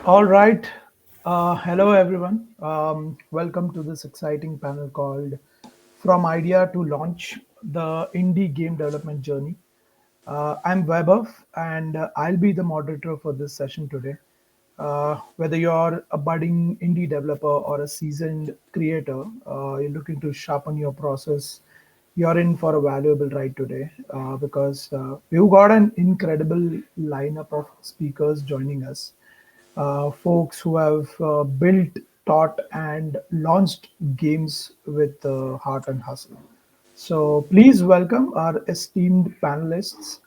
All right. Hello, everyone. Welcome to this exciting panel called From Idea to Launch the Indie Game Development Journey. I'm Vaibhav, and I'll be the moderator for this session today. Whether you're a budding indie developer or a seasoned creator, you're looking to sharpen your process, you're in for a valuable ride today because we've got an incredible lineup of speakers joining us, folks who have built, taught, and launched games with heart and hustle. So please welcome our esteemed panelists,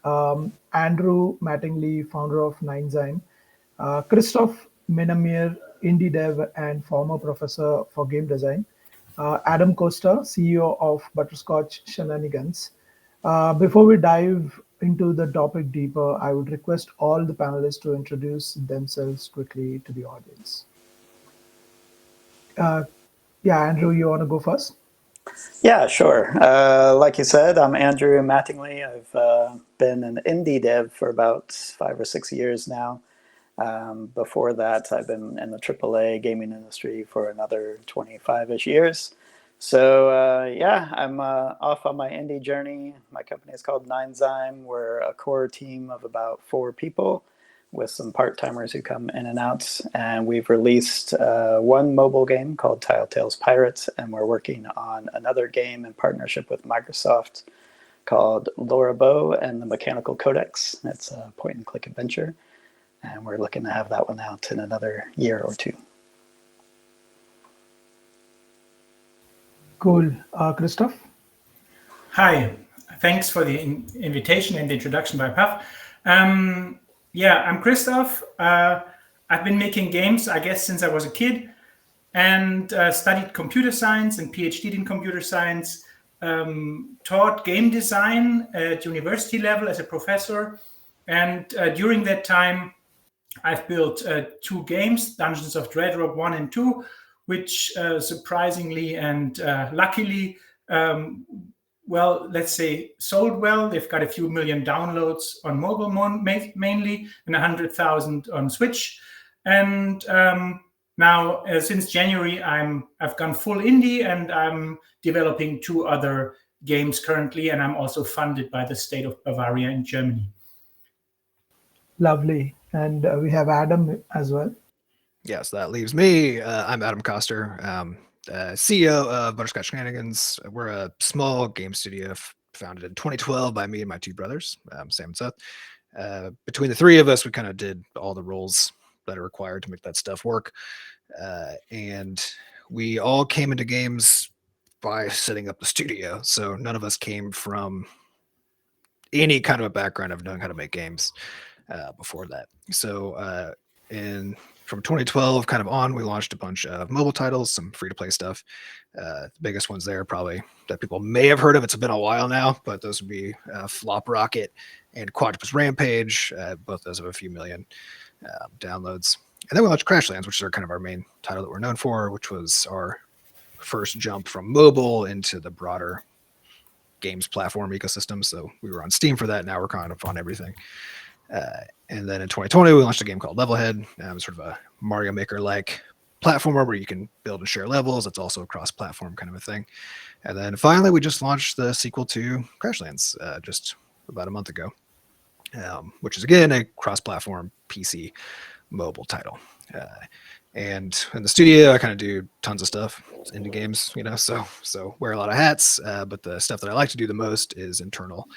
Andrew Mattingly, founder of Ninezyme, Christoph Minnameier, indie dev and former professor for game design, Adam Costa, CEO of Butterscotch Shenanigans. Before we dive into the topic deeper, I would request all the panelists to introduce themselves quickly to the audience. Uh, yeah, Andrew, you want to go first? Yeah, sure. Like you said, I'm Andrew Mattingly. I've been an indie dev for about 5 or 6 years now. Before that, I've been in the AAA gaming industry for another 25-ish years. So yeah, I'm off on my indie journey. My company is called Ninezyme. We're a core team of about 4 people with some part-timers who come in and out. And we've released one mobile game called Telltale's Pirates, and we're working on another game in partnership with Microsoft called Laura Bow and the Mechanical Codex. It's a point-and-click adventure, and we're looking to have that one out in another year or two. Cool. Christoph? Hi, thanks for the invitation and the introduction by Puff. Yeah, I'm Christoph. I've been making games, I guess, since I was a kid, and studied computer science and Ph.D. in computer science. Taught game design at university level as a professor, and during that time, I've built 2 games, Dungeons of Dreadrock 1 and 2, which surprisingly and luckily, let's say sold well. They've got a few million downloads on mobile mainly, and 100,000 on Switch. And now, since January, I've gone full indie, and I'm developing 2 other games currently, and I'm also funded by the state of Bavaria in Germany. Lovely. And we have Adam as well. Yes, that leaves me. I'm Adam Coster, CEO of Butterscotch Shenanigans. We're a small game studio founded in 2012 by me and my 2 brothers, Sam and Seth. Between the 3 of us, we kind of did all the roles that are required to make that stuff work. And we all came into games by setting up the studio. So none of us came from any kind of a background of knowing how to make games before that. So from 2012 kind of on, we launched a bunch of mobile titles, some free-to-play stuff. The biggest ones there probably that people may have heard of. It's been a while now, but those would be Flop Rocket and Quadrupus Rampage. Both those have a few million downloads. And then we launched Crashlands, which is kind of our main title that we're known for, which was our first jump from mobile into the broader games platform ecosystem. So we were on Steam for that. Now we're kind of on everything. And then in 2020, we launched a game called Levelhead, sort of a Mario Maker-like platformer where you can build and share levels. It's also a cross-platform kind of a thing. And then finally, we just launched the sequel to Crashlands just about a month ago, which is, again, a cross-platform PC mobile title. And in the studio, I kind of do tons of stuff. It's indie games, so wear a lot of hats. But the stuff that I like to do the most is internal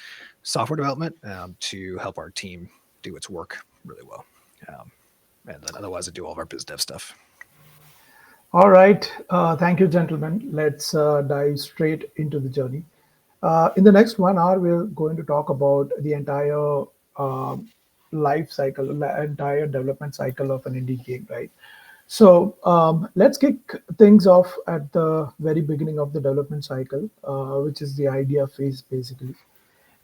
software development to help our team do its work really well. And then otherwise I do all of our biz dev stuff. All right. Thank you, gentlemen. Let's dive straight into the journey. In the next 1 hour, we're going to talk about the entire life cycle, the entire development cycle of an indie game, right? So let's kick things off at the very beginning of the development cycle, which is the idea phase, basically.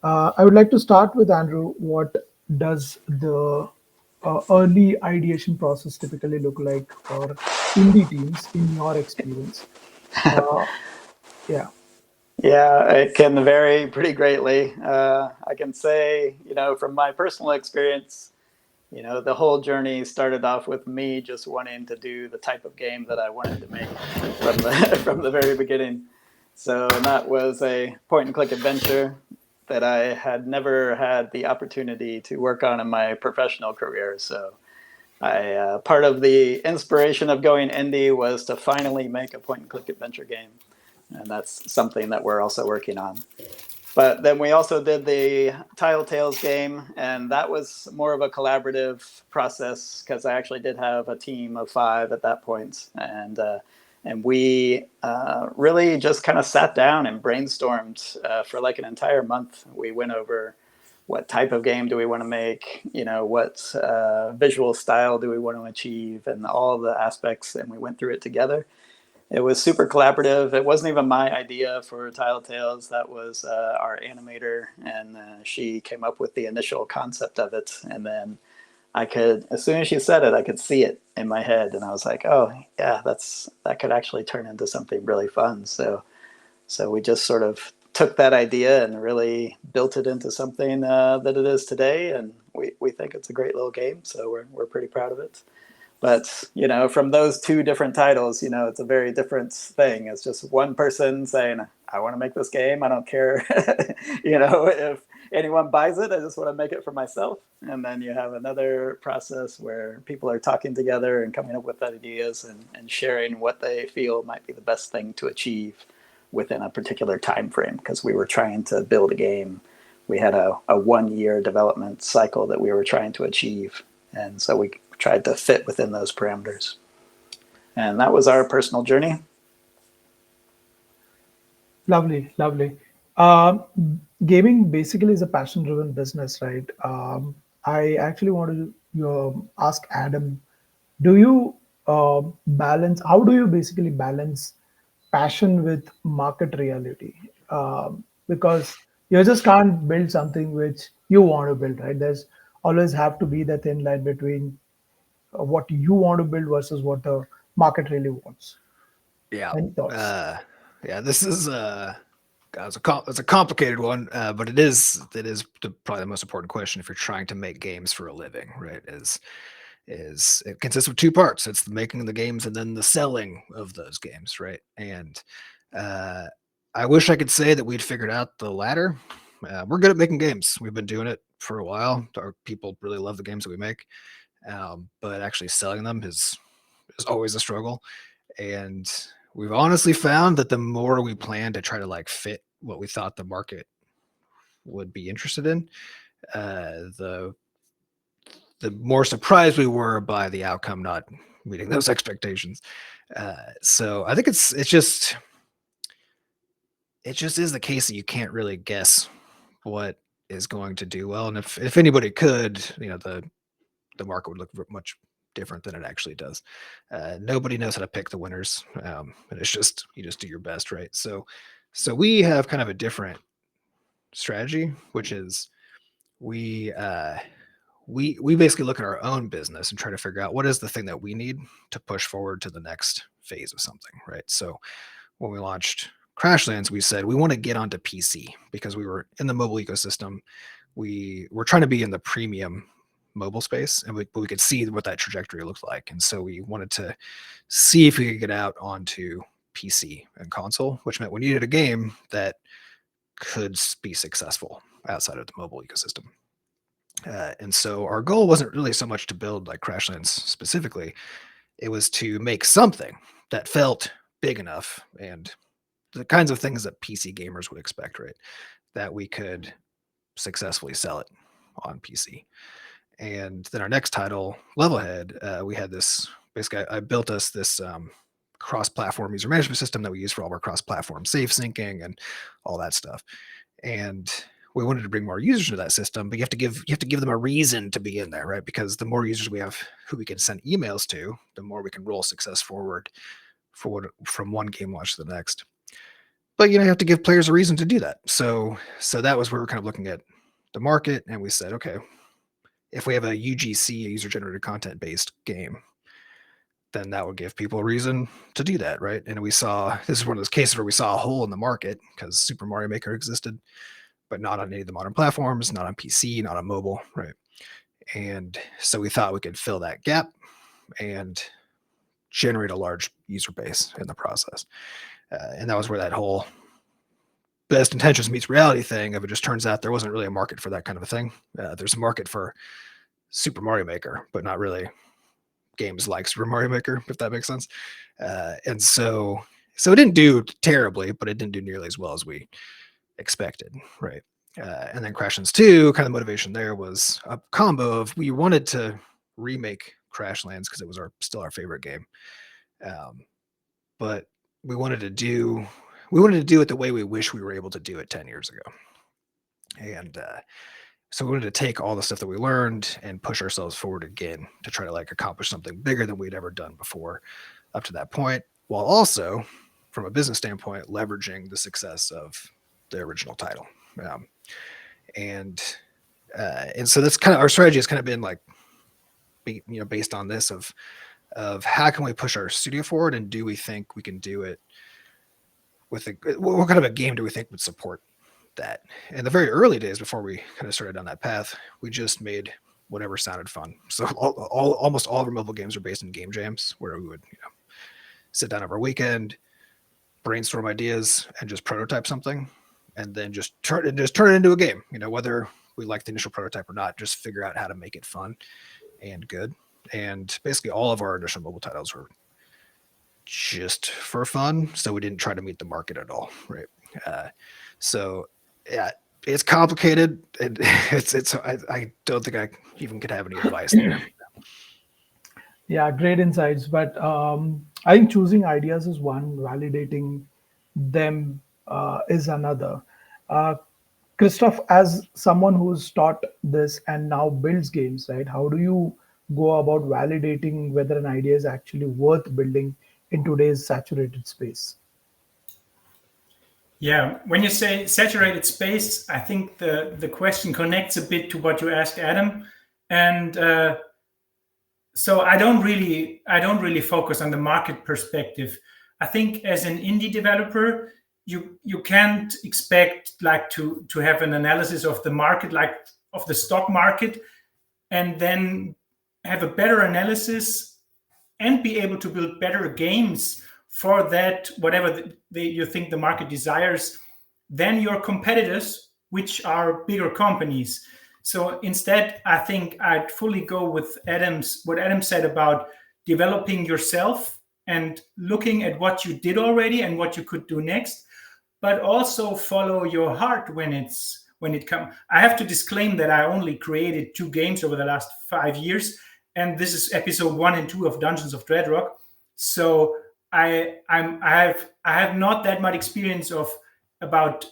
I would like to start with Andrew. What does the early ideation process typically look like for indie teams in your experience? Yeah. Yeah, it can vary pretty greatly. I can say, from my personal experience, The whole journey started off with me just wanting to do the type of game that I wanted to make from from the very beginning. So that was a point and click adventure that I had never had the opportunity to work on in my professional career. So part of the inspiration of going indie was to finally make a point and click adventure game. And that's something that we're also working on. But then we also did the Tile Tales game, and that was more of a collaborative process because I actually did have a team of 5 at that point, and we really just kind of sat down and brainstormed for like an entire month. We went over what type of game do we want to make, what visual style do we want to achieve, and all the aspects, and we went through it together. It was super collaborative. It wasn't even my idea for Tile Tales. That was our animator, and she came up with the initial concept of it. And then as soon as she said it, I could see it in my head, and I was like, oh yeah, that could actually turn into something really fun. So we just sort of took that idea and really built it into something that it is today, and we think it's a great little game. So we're pretty proud of it. But, from those 2 different titles, it's a very different thing. It's just one person saying, I want to make this game. I don't care, if anyone buys it. I just want to make it for myself. And then you have another process where people are talking together and coming up with ideas and sharing what they feel might be the best thing to achieve within a particular time frame. Because we were trying to build a game. We had a 1-year development cycle that we were trying to achieve. And so we tried to fit within those parameters. And that was our personal journey. Lovely, lovely. Um, Gaming basically is a passion-driven business, right? I actually wanted to ask Adam, do you balance? How do you basically balance passion with market reality? Because you just can't build something which you want to build, right? There's always have to be the thin line between what you want to build versus what the market really wants. Yeah. Any thoughts? Yeah, this is it's a complicated one, but it is probably the most important question if you're trying to make games for a living, right? Is it consists of 2 parts. It's the making of the games and then the selling of those games, right? And uh, I wish I could say that we'd figured out the latter. We're good at making games. We've been doing it for a while. Our people really love the games that we make, but actually selling them is always a struggle. And we've honestly found that the more we plan to try to like fit what we thought the market would be interested in, the more surprised we were by the outcome not meeting those expectations. So I think it just is the case that you can't really guess what is going to do well, and if anybody could, the market would look much different than it actually does. Nobody knows how to pick the winners, and it's just you just do your best, right? So we have kind of a different strategy, which is we we basically look at our own business and try to figure out what is the thing that we need to push forward to the next phase of something, right? So when we launched Crashlands, we said we want to get onto PC because we were in the mobile ecosystem. We were trying to be in the premium mobile space, and but we could see what that trajectory looked like. And so we wanted to see if we could get out onto PC and console, which meant we needed a game that could be successful outside of the mobile ecosystem. And so our goal wasn't really so much to build like Crashlands specifically. It was to make something that felt big enough and the kinds of things that PC gamers would expect, right? That we could successfully sell it on PC. And then our next title, Levelhead, we had this basically, I built us this cross-platform user management system that we use for all of our cross-platform safe syncing and all that stuff. And we wanted to bring more users to that system, but you have to give them a reason to be in there, right? Because the more users we have who we can send emails to, the more we can roll success forward from one game launch to the next. But you have to give players a reason to do that. So that was where we're kind of looking at the market, and we said, okay, if we have a UGC, a user generated content based game, then that would give people a reason to do that, right? And we saw this is one of those cases where we saw a hole in the market because Super Mario Maker existed, but not on any of the modern platforms, not on PC, not on mobile, right? And so we thought we could fill that gap and generate a large user base in the process. And that was where that whole best intentions meets reality thing of it just turns out there wasn't really a market for that kind of a thing. There's a market for Super Mario Maker, but not really games like Super Mario Maker, if that makes sense. And so it didn't do terribly, but it didn't do nearly as well as we expected, right? And then Crashlands 2, kind of motivation there was a combo of we wanted to remake Crashlands because it was still our favorite game, but we wanted to do it the way we wish we were able to do it 10 years ago. And so we wanted to take all the stuff that we learned and push ourselves forward again to try to like accomplish something bigger than we'd ever done before up to that point, while also from a business standpoint leveraging the success of the original title. And so that's kind of our strategy has kind of been like based on this of how can we push our studio forward, and do we think we can do it with what kind of a game do we think would support that? In the very early days before we kind of started down that path, we just made whatever sounded fun. So almost all of our mobile games are based in game jams where we would sit down over a weekend, brainstorm ideas, and just prototype something, and then just turn it into a game. Whether we like the initial prototype or not, just figure out how to make it fun and good. And basically all of our initial mobile titles were just for fun, so we didn't try to meet the market at all, right? So yeah, it's complicated, and I don't think I even could have any advice there. Yeah, great insights. But I think choosing ideas is one, validating them is another. Uh, Christoph, as someone who's taught this and now builds games, right? How do you go about validating whether an idea is actually worth building in today's saturated space? Yeah, when you say saturated space, I think the question connects a bit to what you asked Adam, and so I don't really focus on the market perspective. I think as an indie developer, you can't expect like to have an analysis of the market, like of the stock market, and then have a better analysis and be able to build better games for that whatever you think the market desires than your competitors, which are bigger companies. So instead, I think I'd fully go with what Adam said about developing yourself and looking at what you did already and what you could do next, but also follow your heart when it comes. I have to disclaim that I only created 2 games over the last 5 years, and this is episode 1 and 2 of Dungeons of Dreadrock. So I have not that much experience about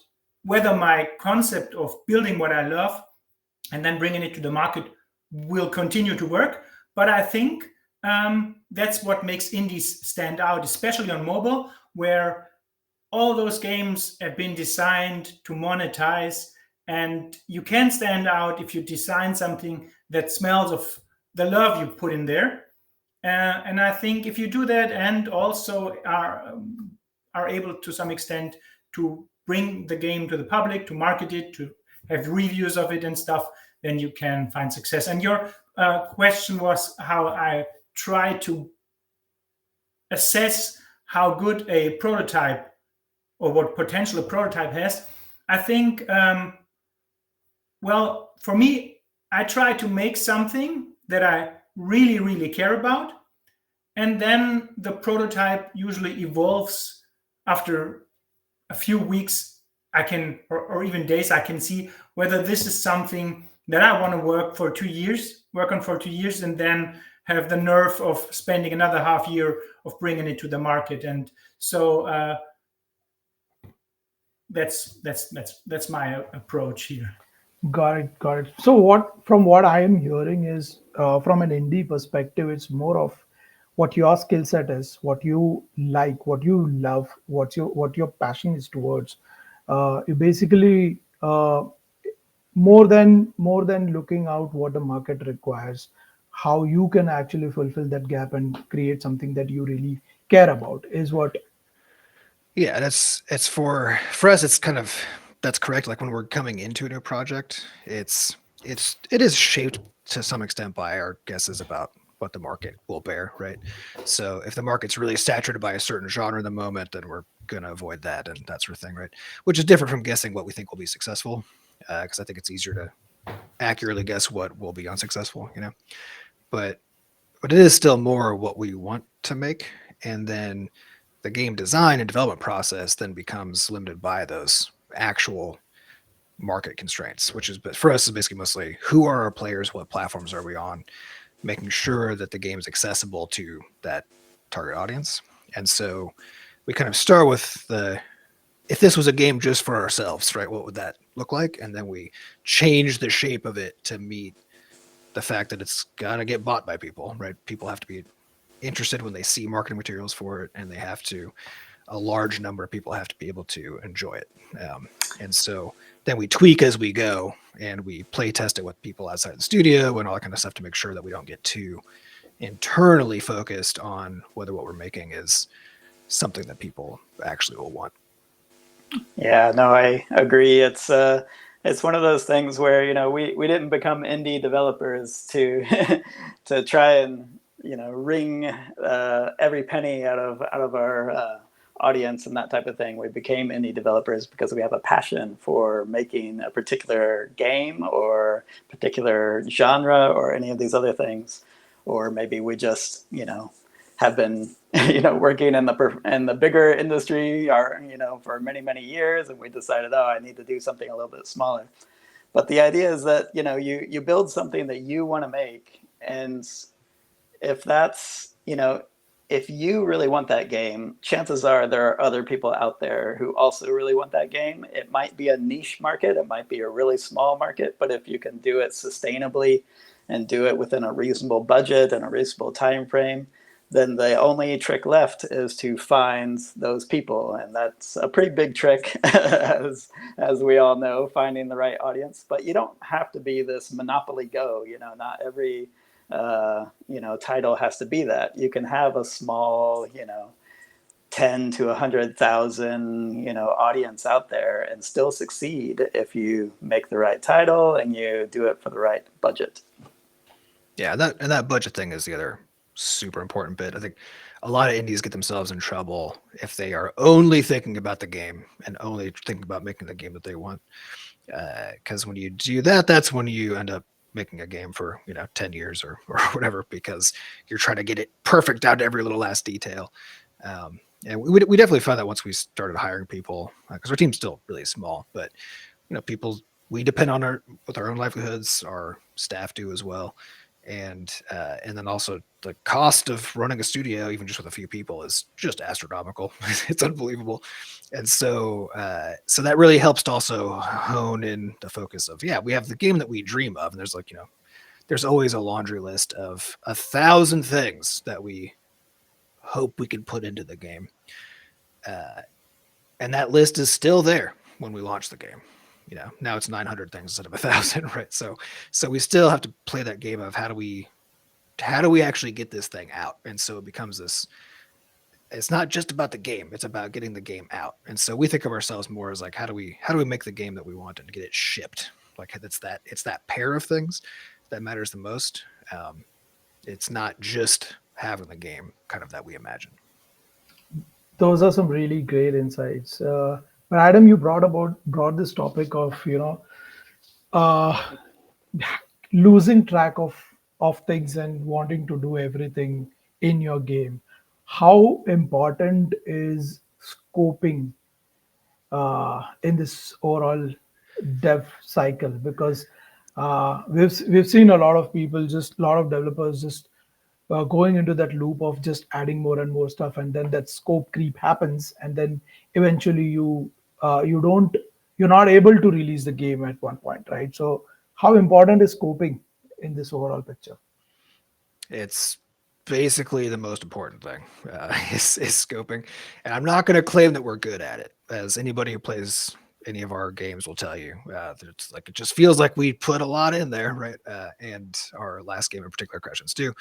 whether my concept of building what I love and then bringing it to the market will continue to work. But I think that's what makes indies stand out, especially on mobile, where all those games have been designed to monetize, and you can stand out if you design something that smells of the love you put in there. And I think if you do that and also are able to some extent to bring the game to the public, to market it, to have reviews of it and stuff, then you can find success. And your question was how I try to assess how good a prototype or what potential a prototype has. I think, well, for me, I try to make something that I really, really care about. And then the prototype usually evolves after a few weeks. Or even days, I can see whether this is something that I want to work on for 2 years, and then have the nerve of spending another half year of bringing it to the market. And so that's my approach here. Got it, got it. So from what I am hearing is, from an indie perspective, it's more of what your skill set is, what you like, what you love, what your passion is towards. You basically, more than looking out what the market requires, how you can actually fulfill that gap and create something that you really care about is what. Yeah, it's for us. It's kind of that's correct. Like when we're coming into a new project, it is shaped to some extent by our guesses about what the market will bear, right? So if the market's really saturated by a certain genre in the moment, then we're going to avoid that and that sort of thing, right? Which is different from guessing what we think will be successful, because I think it's easier to accurately guess what will be unsuccessful, you know. But it is still more what we want to make, and then the game design and development process then becomes limited by those actual market constraints, which is, but for us is basically mostly who are our players, what platforms are we on, making sure that the game is accessible to that target audience. And so we kind of start with the, if this was a game just for ourselves, right, what would that look like? And then we change the shape of it to meet the fact that it's got to get bought by people, right? People have to be interested when they see marketing materials for it, and they have to, a large number of people have to be able to enjoy it. And so then we tweak as we go, and we play test it with people outside the studio and all that kind of stuff to make sure that we don't get too internally focused on whether what we're making is something that people actually will want. Yeah, no, I agree. It's one of those things where, you know, we didn't become indie developers to to try and, you know, wring every penny out of our audience and that type of thing. We became indie developers because we have a passion for making a particular game or particular genre or any of these other things. Or maybe we just, you know, have been working in the bigger industry for many years, and we decided, oh, I need to do something a little bit smaller. But the idea is that you build something that you want to make, and if that's if you really want that game, chances are there are other people out there who also really want that game. It might be a niche market, it might be a really small market, but if you can do it sustainably and do it within a reasonable budget and a reasonable time frame, then the only trick left is to find those people. And that's a pretty big trick, as we all know, finding the right audience. But you don't have to be this Monopoly Go. Not every title has to be that. You can have a small 10 to 100,000 audience out there and still succeed if you make the right title and you do it for the right budget. Yeah, that budget thing is the other super important bit. I think a lot of indies get themselves in trouble if they are only thinking about the game and only thinking about making the game that they want. Because when you do that, that's when you end up making a game for 10 years or whatever, because you're trying to get it perfect down to every little last detail. And we definitely found that once we started hiring people, because our team's still really small, but people, we depend on with our own livelihoods, our staff do as well. And then also the cost of running a studio, even just with a few people, is just astronomical. It's unbelievable. And so that really helps to also hone in the focus of, we have the game that we dream of. And there's there's always a laundry list of 1,000 things that we hope we can put into the game. And that list is still there when we launch the game. Now it's 900 things instead of 1,000, right? So we still have to play that game of how do we actually get this thing out? And so it becomes this, it's not just about the game, it's about getting the game out. And so we think of ourselves more as like, how do we make the game that we want and get it shipped? Like it's that pair of things that matters the most. It's not just having the game kind of that we imagine. Those are some really great insights. But Adam, you brought this topic of uh, losing track of things and wanting to do everything in your game. How important is scoping in this overall dev cycle? Because we've seen a lot of people, just a lot of developers, just going into that loop of just adding more and more stuff, and then that scope creep happens, and then eventually you're not able to release the game at one point, right? So how important is scoping in this overall picture? It's basically the most important thing is scoping. And I'm not going to claim that we're good at it, as anybody who plays any of our games will tell you. It's like, it just feels like we put a lot in there, right? And our last game in particular, Questions 2,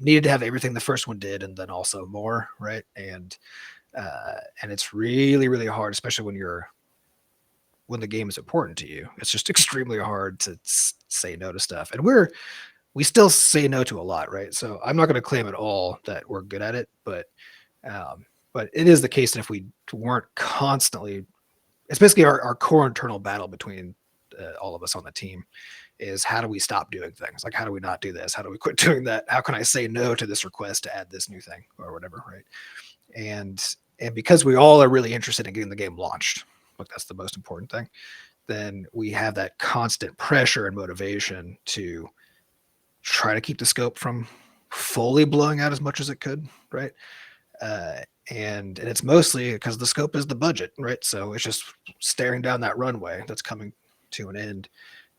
needed to have everything the first one did, and then also more, right? And it's really, really hard, especially when you're when the game is important to you. It's just extremely hard to say no to stuff. And we still say no to a lot, right? So I'm not going to claim at all that we're good at it, but it is the case that if we weren't constantly, it's basically our core internal battle between all of us on the team is how do we stop doing things? Like, how do we not do this? How do we quit doing that? How can I say no to this request to add this new thing or whatever, right? And because we all are really interested in getting the game launched, like that's the most important thing, then we have that constant pressure and motivation to try to keep the scope from fully blowing out as much as it could, right? And it's mostly because the scope is the budget, right? So it's just staring down that runway that's coming to an end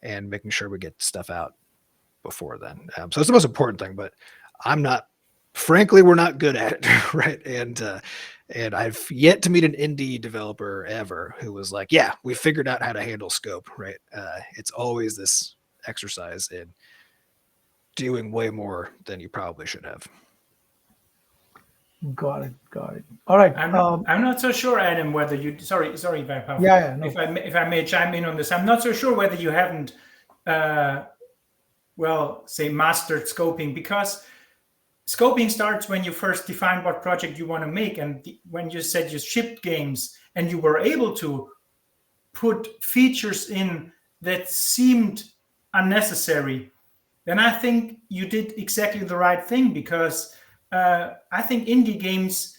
and making sure we get stuff out before then. So it's the most important thing, but frankly, we're not good at it, right? And I've yet to meet an indie developer ever who was like, yeah, we figured out how to handle scope, right? It's always this exercise in doing way more than you probably should have. Got it. All right. I'm not so sure, Adam, whether you. Sorry, Vaibhav. Yeah. No. If I may chime in on this, I'm not so sure whether you haven't, say, mastered scoping, because scoping starts when you first define what project you want to make, and when you said you shipped games and you were able to put features in that seemed unnecessary, then I think you did exactly the right thing, because I think indie games,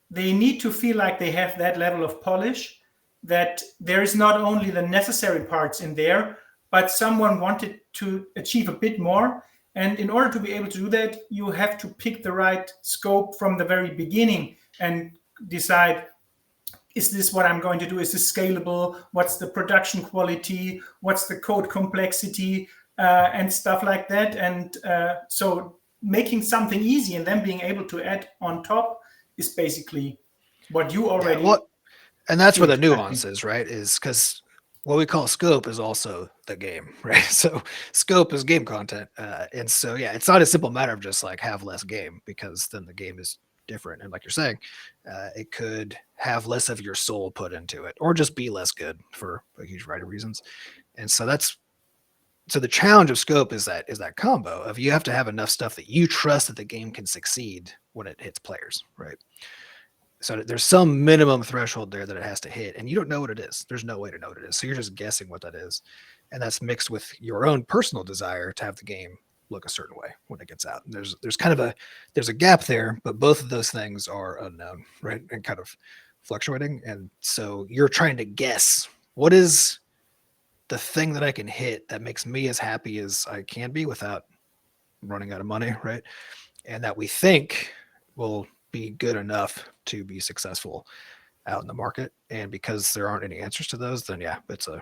they need to feel like they have that level of polish, that there is not only the necessary parts in there, but someone wanted to achieve a bit more. And in order to be able to do that, you have to pick the right scope from the very beginning and decide, is this what I'm going to do? Is this scalable? What's the production quality? What's the code complexity? And stuff like that. And so making something easy and then being able to add on top is basically what you already... and that's where the nuance is, right? Is because what we call scope is also the game, right? So scope is game content. And so, yeah, it's not a simple matter of just like have less game, because then the game is different. And like you're saying, it could have less of your soul put into it, or just be less good for a huge variety of reasons. And so so the challenge of scope is that combo of you have to have enough stuff that you trust that the game can succeed when it hits players, right? So there's some minimum threshold there that it has to hit, and you don't know what it is. There's no way to know what it is. So you're just guessing what that is. And that's mixed with your own personal desire to have the game look a certain way when it gets out. And there's kind of there's a gap there, but both of those things are unknown, right? And kind of fluctuating. And so you're trying to guess, what is the thing that I can hit that makes me as happy as I can be without running out of money, right? And that we think will be good enough to be successful out in the market. And because there aren't any answers to those, then yeah, it's a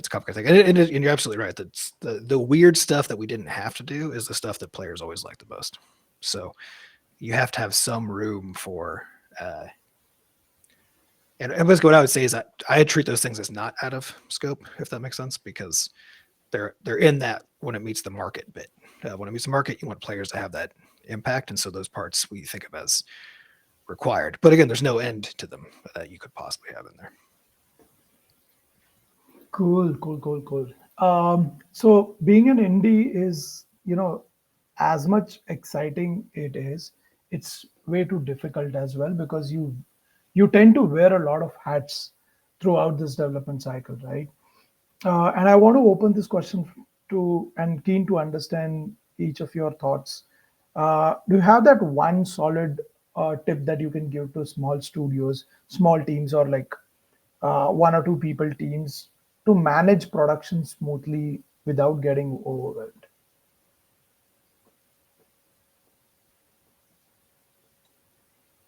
complicated thing. And you're absolutely right. That's the weird stuff that we didn't have to do is the stuff that players always like the most. So you have to have some room for and basically what I would say is that I treat those things as not out of scope, if that makes sense, because they're in that when it meets the market bit. When it meets the market, you want players to have that impact, and so those parts we think of as required. But again, there's no end to them that you could possibly have in there. Cool. So being an indie is, as much exciting it is, it's way too difficult as well, because you tend to wear a lot of hats throughout this development cycle, right? And I want to open this question to, and keen to understand each of your thoughts. Do you have that one solid tip that you can give to small studios, small teams, or like one or two people teams to manage production smoothly without getting overwhelmed?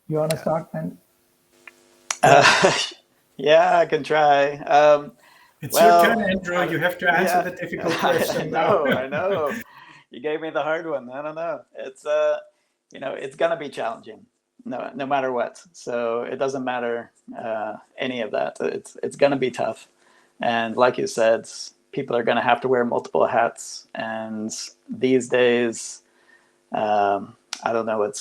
You want to start, man? Yeah, I can try. It's your turn, Andrew. You have to answer the difficult question now. I know. You gave me the hard one. I don't know. It's it's gonna be challenging, no matter what. So it doesn't matter any of that. It's gonna be tough, and like you said, people are gonna have to wear multiple hats. And these days, I don't know.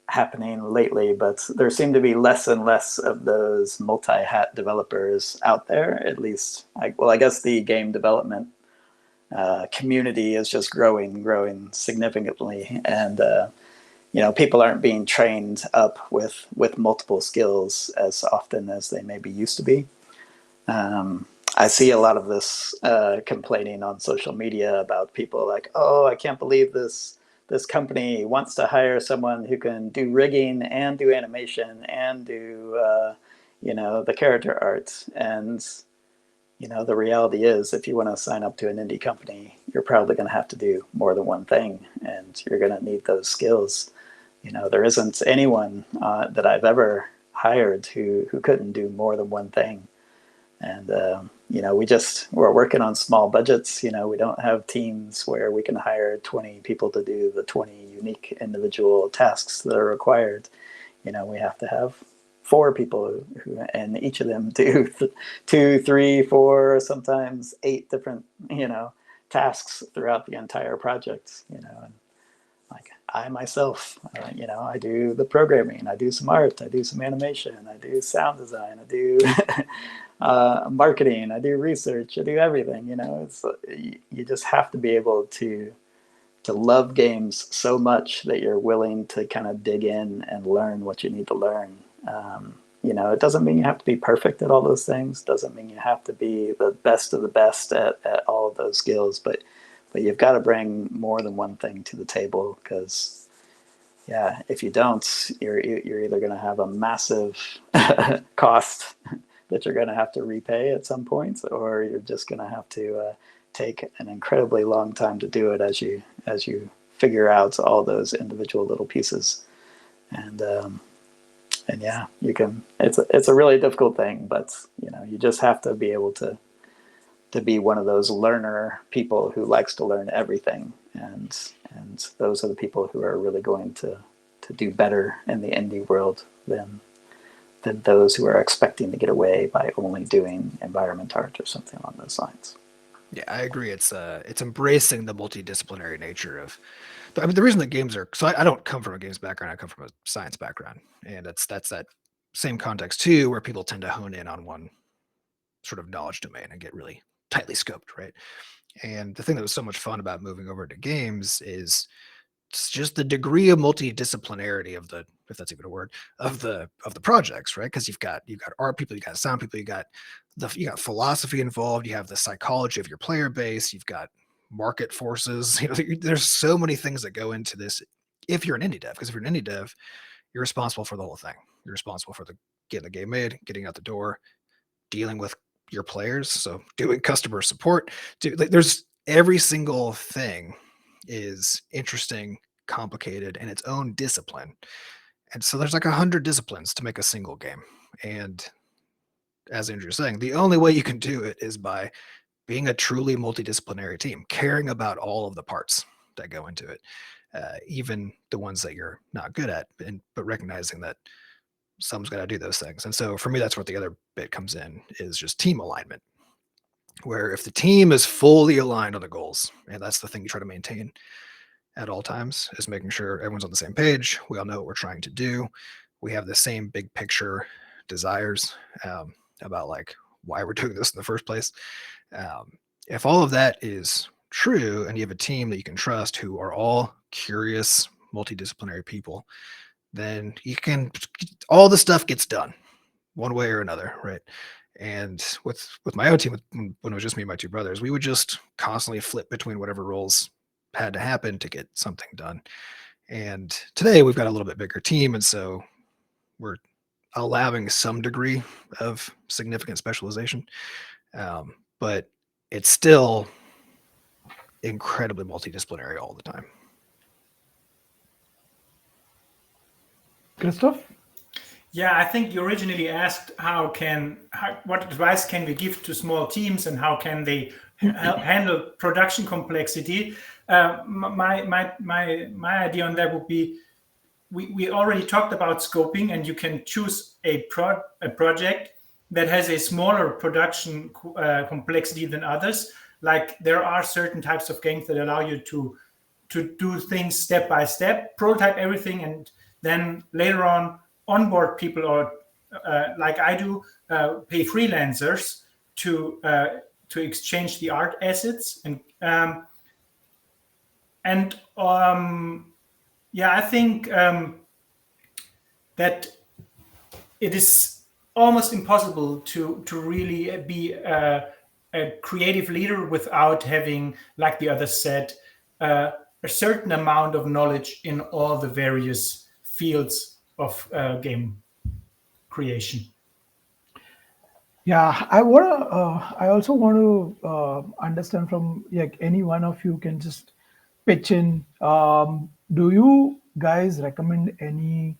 happening lately, but there seem to be less and less of those multi-hat developers out there. At least, I guess the game development community is just growing significantly, and people aren't being trained up with multiple skills as often as they maybe used to be. I see a lot of this complaining on social media about people like, oh, I can't believe this company wants to hire someone who can do rigging and do animation and do the character art. And the reality is, if you want to sign up to an indie company, you're probably going to have to do more than one thing, and you're going to need those skills. There isn't anyone that I've ever hired who couldn't do more than one thing. And we're working on small budgets. We don't have teams where we can hire 20 people to do the 20 unique individual tasks that are required. We have to have 4 people who, and each of them do 2, 3, 4, sometimes 8 different tasks throughout the entire project. And like I myself, I do the programming, I do some art, I do some animation, I do sound design, I do marketing, I do research, I do everything. It's you just have to be able to love games so much that you're willing to kind of dig in and learn what you need to learn. It doesn't mean you have to be perfect at all those things. Doesn't mean you have to be the best of the best at all of those skills. But you've got to bring more than one thing to the table, because if you don't, you're either going to have a massive cost that you're going to have to repay at some point, or you're just going to have to take an incredibly long time to do it as you figure out all those individual little pieces. And you can. It's a really difficult thing, but you just have to be able to be one of those learner people who likes to learn everything, and those are the people who are really going to do better in the indie world than those who are expecting to get away by only doing environment art or something along those lines. Yeah, I agree. It's embracing the multidisciplinary nature of. I mean, the reason that games are so I don't come from a games background. I come from a science background, and that's that same context too, where people tend to hone in on one sort of knowledge domain and get really tightly scoped, right? And the thing that was so much fun about moving over to games is it's just the degree of multidisciplinarity of the, if that's even a word, of the projects, right? Because you've got art people, you got sound people, you got philosophy involved, you have the psychology of your player base, you've got market forces. There's so many things that go into this. If you're an indie dev, because if you're an indie dev, you're responsible for the whole thing. You're responsible for getting the game made, getting out the door, dealing with your players, so doing customer support. There's every single thing is interesting, complicated, and its own discipline. And so there's like 100 disciplines to make a single game. And as Andrew was saying, the only way you can do it is by being a truly multidisciplinary team, caring about all of the parts that go into it, even the ones that you're not good at, but recognizing that someone's got to do those things. And so for me, that's what the other bit comes in, is just team alignment, where if the team is fully aligned on the goals, and that's the thing you try to maintain at all times, is making sure everyone's on the same page. We all know what we're trying to do. We have the same big picture desires about like why we're doing this in the first place. If all of that is true, and you have a team that you can trust who are all curious, multidisciplinary people, then all the stuff gets done one way or another, right? And with my own team, when it was just me and my 2 brothers, we would just constantly flip between whatever roles had to happen to get something done. And today we've got a little bit bigger team, and so we're allowing some degree of significant specialization, but it's still incredibly multidisciplinary all the time. Christoph? Yeah, I think you originally asked what advice can we give to small teams and how can they handle production complexity. My idea on that would be, we already talked about scoping, and you can choose a project that has a smaller production complexity than others. Like there are certain types of games that allow you to do things step by step, prototype everything, and then later on onboard people, or like I do, pay freelancers to exchange the art assets. Yeah, I think that it is almost impossible to really be a creative leader without having, like the others said, a certain amount of knowledge in all the various fields of game creation. Yeah, I also want to understand from like any one of you can just pitch in. Do you guys recommend any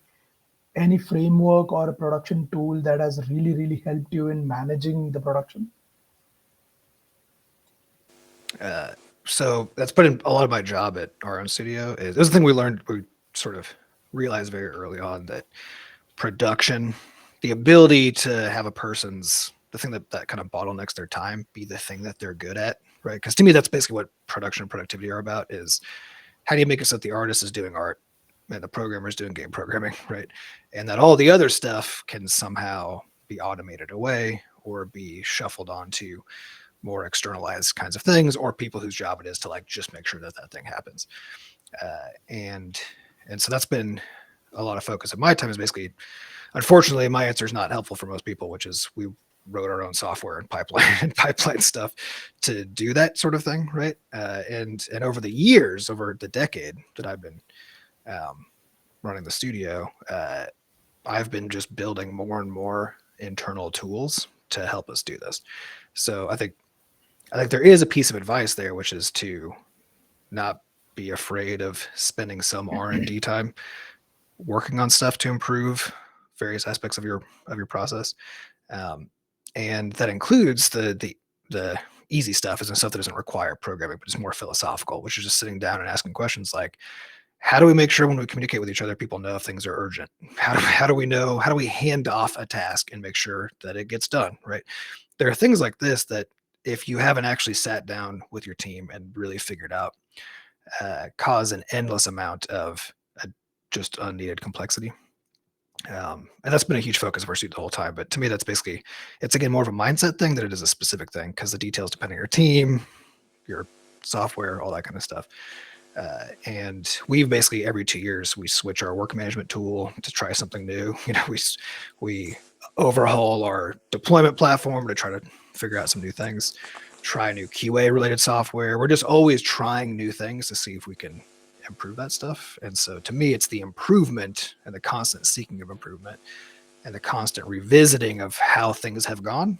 framework or a production tool that has really helped you in managing the production? So that's been a lot of my job at our own studio. This is the thing we sort of realized very early on, that production, the ability to have the thing that kind of bottlenecks their time be the thing that they're good at, right? Because to me, that's basically what production and productivity are about, is how do you make it so that the artist is doing art and the programmer is doing game programming, right? And that all the other stuff can somehow be automated away or be shuffled onto more externalized kinds of things, or people whose job it is to like just make sure that thing happens. And so that's been a lot of focus of my time, is basically, unfortunately, my answer is not helpful for most people, which is we wrote our own software and pipeline stuff to do that sort of thing, right? And over the years, over the decade that I've been running the studio, I've been just building more and more internal tools to help us do this. So I think there is a piece of advice there, which is to not be afraid of spending some R&D time working on stuff to improve various aspects of your process, and that includes the easy stuff, is the stuff that doesn't require programming, but is more philosophical, which is just sitting down and asking questions like, how do we make sure when we communicate with each other, people know if things are urgent? How do we hand off a task and make sure that it gets done, right? There are things like this that, if you haven't actually sat down with your team and really figured out, cause an endless amount of just unneeded complexity. And that's been a huge focus of our studio the whole time. But to me, that's basically, it's again more of a mindset thing than it is a specific thing, because the details depend on your team, your software, all that kind of stuff. And we basically every 2 years we switch our work management tool to try something new. We overhaul our deployment platform to try to figure out some new things, try new QA related software. We're just always trying new things to see if we can improve that stuff. And so to me, it's the improvement and the constant seeking of improvement and the constant revisiting of how things have gone,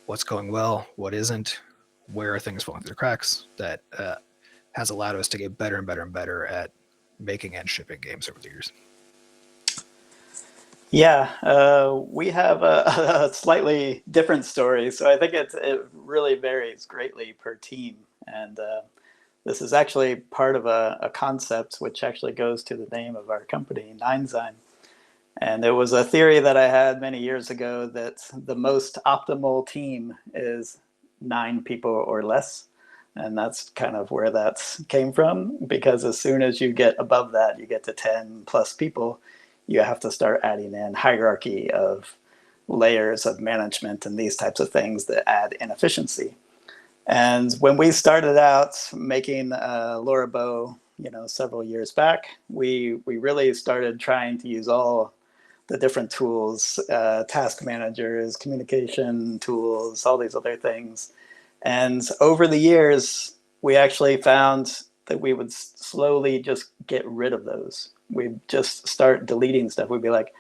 what's going well, what isn't, where are things falling through the cracks, that has allowed us to get better and better and better at making and shipping games over the years. Yeah, we have a slightly different story. So I think it really varies greatly per team. And this is actually part of a concept which actually goes to the name of our company, Ninezyme. And it was a theory that I had many years ago that the most optimal team is 9 people or less. And that's kind of where that came from, because as soon as you get above that, you get to 10 plus people, you have to start adding in hierarchy of layers of management and these types of things that add inefficiency. And when we started out making Lorabo, several years back, we really started trying to use all the different tools, task managers, communication tools, all these other things. And over the years, we actually found that we would slowly just get rid of those. We'd just start deleting stuff. We'd be like,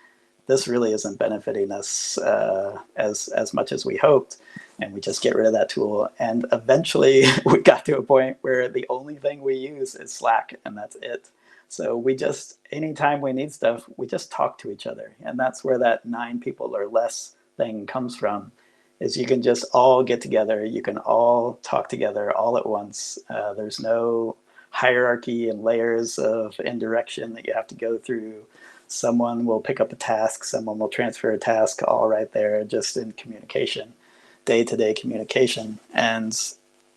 this really isn't benefiting us as much as we hoped. And we just get rid of that tool. And eventually we got to a point where the only thing we use is Slack, and that's it. So we just, anytime we need stuff, we just talk to each other. And that's where that 9 people or less thing comes from, is you can just all get together. You can all talk together all at once. There's no hierarchy and layers of indirection that you have to go through. Someone will pick up a task, someone will transfer a task, all right there, just in communication, day-to-day communication. And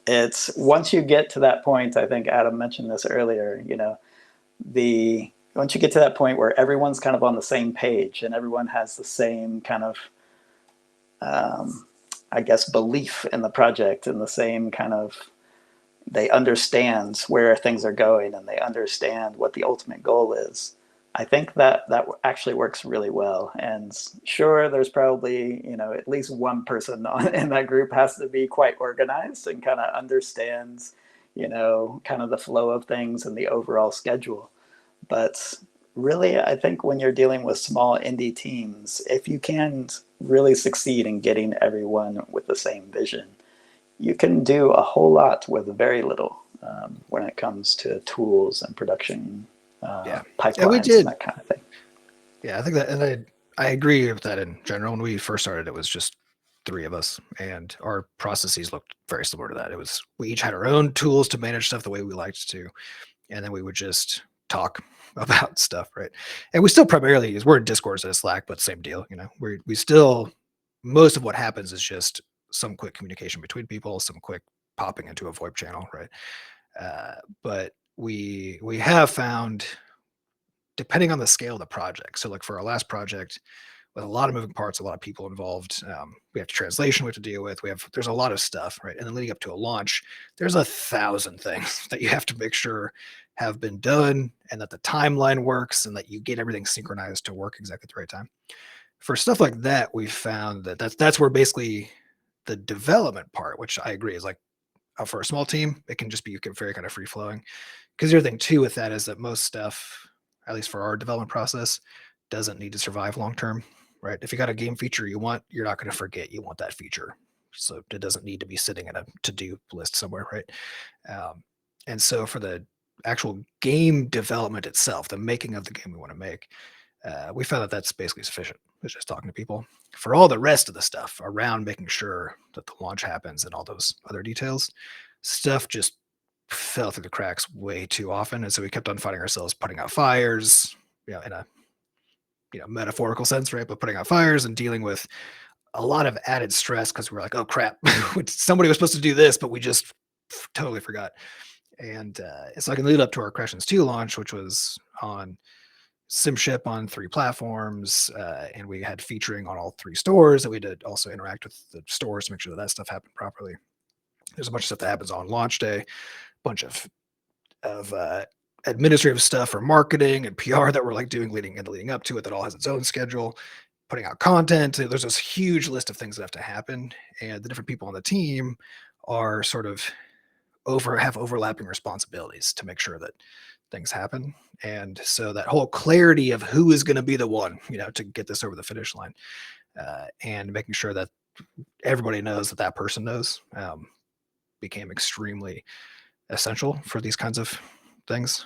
it's, once you get to that point, I think Adam mentioned this earlier, the once you get to that point where everyone's kind of on the same page and everyone has the same kind of, I guess, belief in the project and the same kind of, they understand where things are going and they understand what the ultimate goal is. I think that actually works really well. And sure, there's probably, at least one person in that group has to be quite organized and kind of understands, kind of the flow of things and the overall schedule. But really, I think when you're dealing with small indie teams, if you can really succeed in getting everyone with the same vision, you can do a whole lot with very little when it comes to tools and production pipelines we did. and that kind of thing. Yeah, I think that, and I agree with that in general. When we first started, it was just 3 of us, and our processes looked very similar to that. It was, we each had our own tools to manage stuff the way we liked to, and then we would just talk about stuff, right? And we still primarily use, we're in Discord and Slack, but same deal. We still, most of what happens is just some quick communication between people, some quick popping into a VoIP channel, right? But we have found, depending on the scale of the project. So like for our last project, with a lot of moving parts, a lot of people involved, we have translation we have to deal with. There's a lot of stuff, right? And then leading up to a launch, there's 1,000 things that you have to make sure have been done and that the timeline works and that you get everything synchronized to work exactly at the right time. For stuff like that, we've found that that's where basically the development part, which I agree is like, for a small team, it can just be very kind of free flowing. Because the other thing too with that is that most stuff, at least for our development process, doesn't need to survive long term, right? If you got a game feature you want, you're not going to forget you want that feature. So it doesn't need to be sitting in a to-do list somewhere, right? And so for the actual game development itself, the making of the game we want to make, we found that that's basically sufficient. It's just talking to people. For all the rest of the stuff around making sure that the launch happens and all those other details, stuff just fell through the cracks way too often. And so we kept on finding ourselves putting out fires, in a metaphorical sense, right? But putting out fires and dealing with a lot of added stress because we were like, oh crap, somebody was supposed to do this, but we just totally forgot. And so I can lead up to our Questions 2 launch, which was on SimShip on 3 platforms, and we had featuring on all 3 stores that we did also interact with the stores to make sure that stuff happened properly. There's a bunch of stuff that happens on launch day, a bunch of administrative stuff for marketing and PR that we're like doing leading up to it that all has its own schedule, putting out content. There's this huge list of things that have to happen, and the different people on the team are sort of have overlapping responsibilities to make sure that things happen. And so that whole clarity of who is going to be the one, to get this over the finish line, and making sure that everybody knows that person knows, became extremely essential for these kinds of things.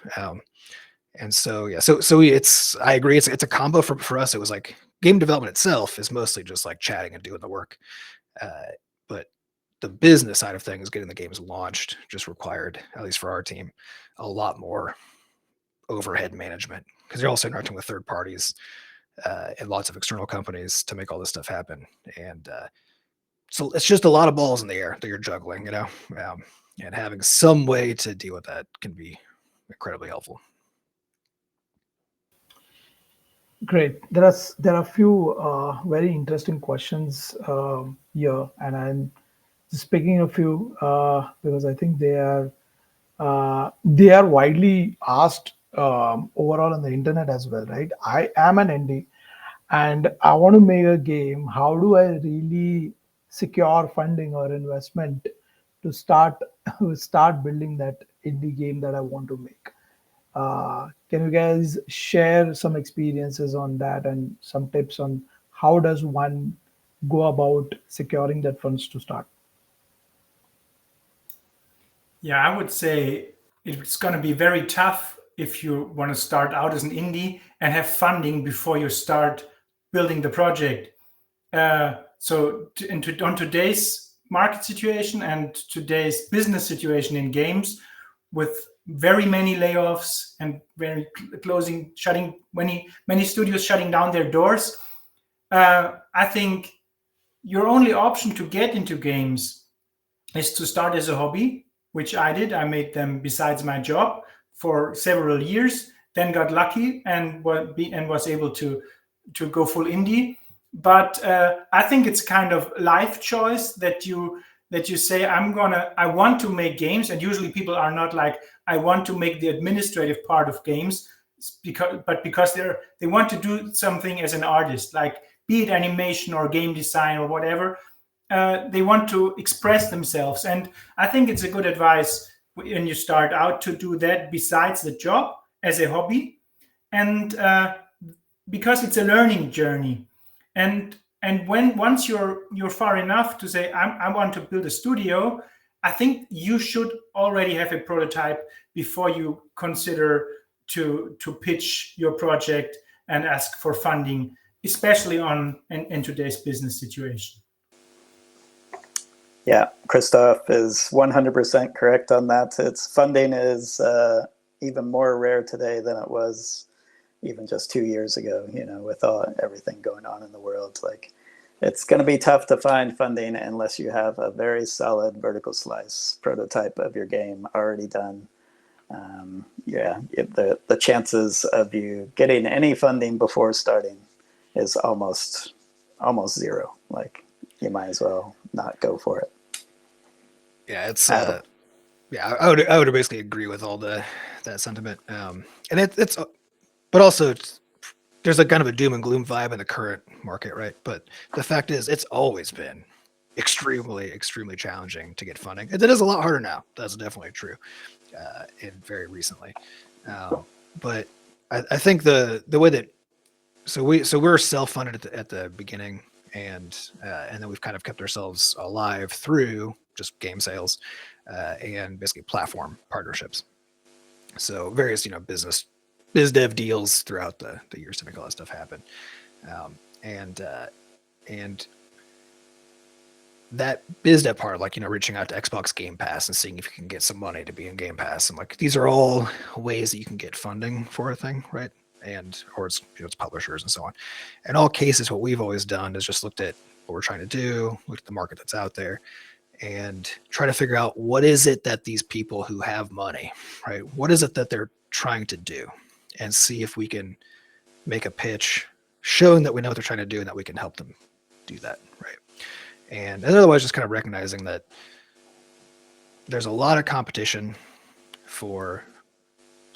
And so, yeah, so I agree. It's a combo for us. It was like game development itself is mostly just like chatting and doing the work. But the business side of things, getting the games launched, just required, at least for our team, a lot more overhead management, because you're also interacting with third parties and lots of external companies to make all this stuff happen. And so it's just a lot of balls in the air that you're juggling, and having some way to deal with that can be incredibly helpful. Great. There are a few very interesting questions here, and I'm just picking a few because I think they are widely asked overall on the internet as well, right? I am an indie, and I want to make a game. How do I really secure funding or investment to start building that indie game that I want to make? Can you guys share some experiences on that and some tips on how does one go about securing that funds to start? Yeah, I would say it's going to be very tough if you want to start out as an indie and have funding before you start building the project. So on today's market situation and today's business situation in games, with very many layoffs and many studios shutting down their doors, I think your only option to get into games is to start as a hobby, which I did. I made them besides my job for several years, then got lucky and was able to go full indie. But I think it's kind of life choice that you say, I want to make games. And usually people are not like, I want to make the administrative part of games, because they want to do something as an artist, like be it animation or game design or whatever. They want to express themselves. And I think it's a good advice when you start out to do that besides the job as a hobby. And because it's a learning journey. And once you're far enough to say, I want to build a studio, I think you should already have a prototype before you consider to pitch your project and ask for funding, especially in today's business situation. Yeah, Christoph is 100% correct on that. Funding is even more rare today than it was even just 2 years ago, with everything going on in the world. Like, it's going to be tough to find funding unless you have a very solid vertical slice prototype of your game already done. The chances of you getting any funding before starting is almost zero. Like, you might as well not go for it. Yeah, it's I would basically agree with all that sentiment. And it's but also there's a kind of a doom and gloom vibe in the current market, right? But the fact is, it's always been extremely challenging to get funding. It is a lot harder now. That's definitely true, and very recently. But I think the way that we're self-funded at the beginning, and then we've kind of kept ourselves alive through just game sales and basically platform partnerships. So various biz dev deals throughout the years to make all that stuff happen, and that biz dev part, like reaching out to Xbox Game Pass and seeing if you can get some money to be in Game Pass, and like these are all ways that you can get funding for a thing, right? Or it's publishers and so on. In all cases, what we've always done is just looked at what we're trying to do, look at the market that's out there, and try to figure out what is it that these people who have money, right? What is it that they're trying to do, and see if we can make a pitch showing that we know what they're trying to do and that we can help them do that, right? And otherwise, just kind of recognizing that there's a lot of competition for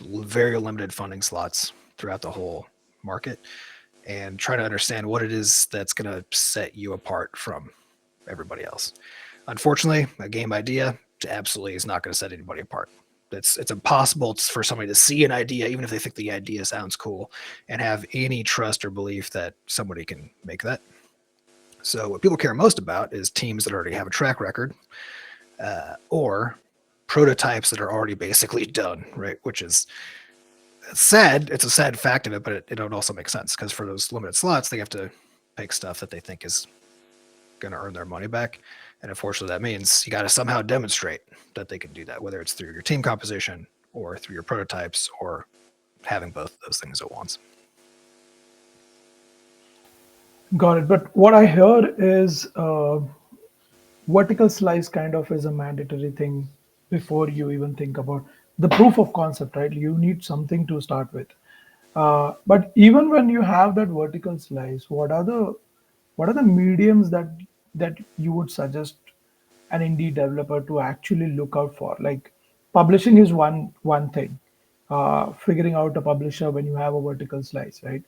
very limited funding slots throughout the whole market, and try to understand what it is that's going to set you apart from everybody else. Unfortunately, a game idea absolutely is not going to set anybody apart. It's impossible for somebody to see an idea, even if they think the idea sounds cool, and have any trust or belief that somebody can make that. So what people care most about is teams that already have a track record, or prototypes that are already basically done, right? Which is sad. It's a sad fact of it, but it would also make sense, because for those limited slots, they have to pick stuff that they think is going to earn their money back. And unfortunately, that means you got to somehow demonstrate that they can do that, whether it's through your team composition or through your prototypes, or having both of those things at once. Got it. But what I heard is vertical slice kind of is a mandatory thing before you even think about the proof of concept, right? You need something to start with. But even when you have that vertical slice, what are the mediums that you would suggest an indie developer to actually look out for? Like, publishing is one thing. Figuring out a publisher when you have a vertical slice, right?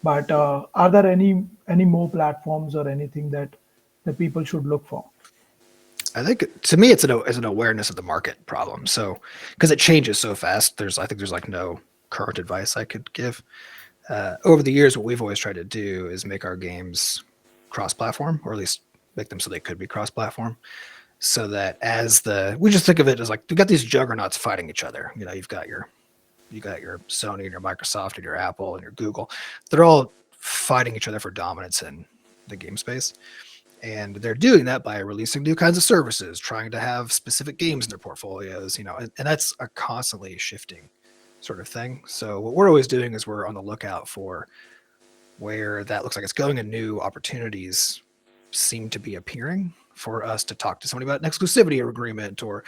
But are there any more platforms or anything that the people should look for? I think, to me, it's an awareness of the market problem. So, because it changes so fast, I think there's like no current advice I could give. Over the years, what we've always tried to do is make our games cross-platform, or at least make them so they could be cross-platform, so that we just think of it as like, you've got these juggernauts fighting each other. You've got your Sony and your Microsoft and your Apple and your Google. They're all fighting each other for dominance in the game space. And they're doing that by releasing new kinds of services, trying to have specific games in their portfolios, and that's a constantly shifting sort of thing. So what we're always doing is we're on the lookout for where that looks like it's going, and new opportunities seem to be appearing. for us to talk to somebody about an exclusivity agreement or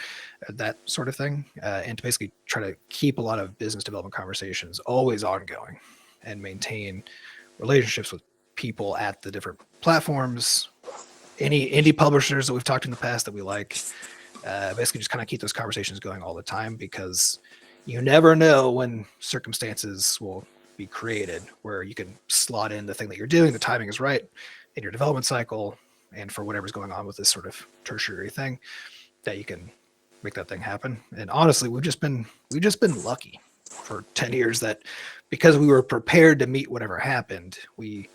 that sort of thing, and to basically try to keep a lot of business development conversations always ongoing and maintain relationships with people at the different platforms, any indie publishers that we've talked to in the past that we like. Basically just kind of keep those conversations going all the time, because you never know when circumstances will be created where you can slot in the thing that you're doing, the timing is right in your development cycle, and for whatever's going on with this sort of tertiary thing, that you can make that thing happen. And honestly, we've just been lucky for 10 years that because we were prepared to meet whatever happened, we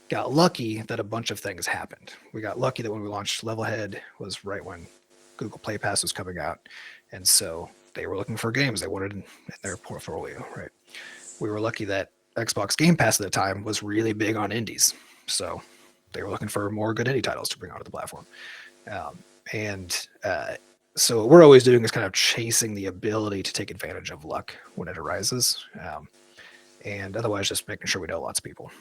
got lucky that a bunch of things happened. We got lucky that when we launched Levelhead was right when Google Play Pass was coming out, and so they were looking for games they wanted in their portfolio, right? We were lucky that Xbox Game Pass at the time was really big on indies, so they were looking for more good indie titles to bring onto the platform. So what we're always doing is kind of chasing the ability to take advantage of luck when it arises, and otherwise just making sure we know lots of people.